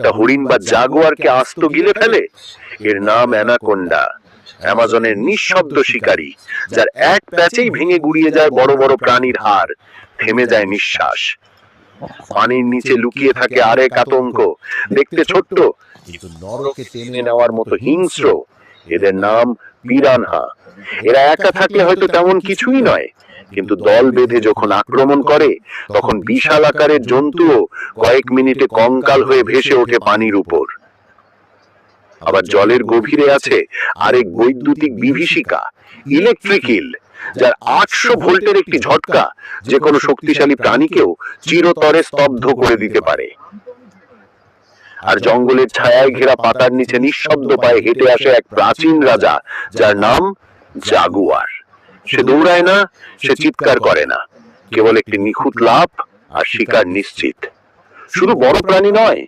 একটা হরিণ বা জাগুয়ারকে আস্ত গিলে ফেলে। এর নাম অ্যানাকোন্ডা, অ্যামাজনের নিঃশব্দ শিকারী, যার এক প্যাচেই ভেঙে গুড়িয়ে যায় বড় বড় প্রাণীর হাড়, থেমে যায় নিঃশ্বাস। পানির নিচে লুকিয়ে থাকে আরেক আতঙ্ক, দেখতে ছোট্ট কিন্তু নরকে টেনে নেওয়ার মতো হিংস্র। এদের নাম পিরানহা। এরা একা থাকলে হয়তো তেমন কিছুই নয়, কিন্তু দল বেঁধে যখন আক্রমণ করে, তখন বিশাল আকারের জন্তুও কয়েক মিনিটে কঙ্কাল হয়ে ভেসে ওঠে পানির উপর। আবার জলের গভীরে আছে আরেক বৈদ্যুতিক বিভীষিকা, ইলেকট্রিক ইল, যার 800 ভোল্টের একটি ঝটকা যে কোনো শক্তিশালী প্রাণীকেও চিরতরে স্তব্ধ করে দিতে পারে। আর জঙ্গলের ছায়ায় ঘেরা পাতার নিচে নিঃশব্দ পায়ে হেঁটে আসে এক প্রাচীন রাজা, যার নাম জাগুয়ার। সে দৌড়ায় না, সে চিৎকার করে না, কেবল একটি নিখুঁত লাফ আর শিকার নিশ্চিত। শুধু বড় প্রাণী নয়,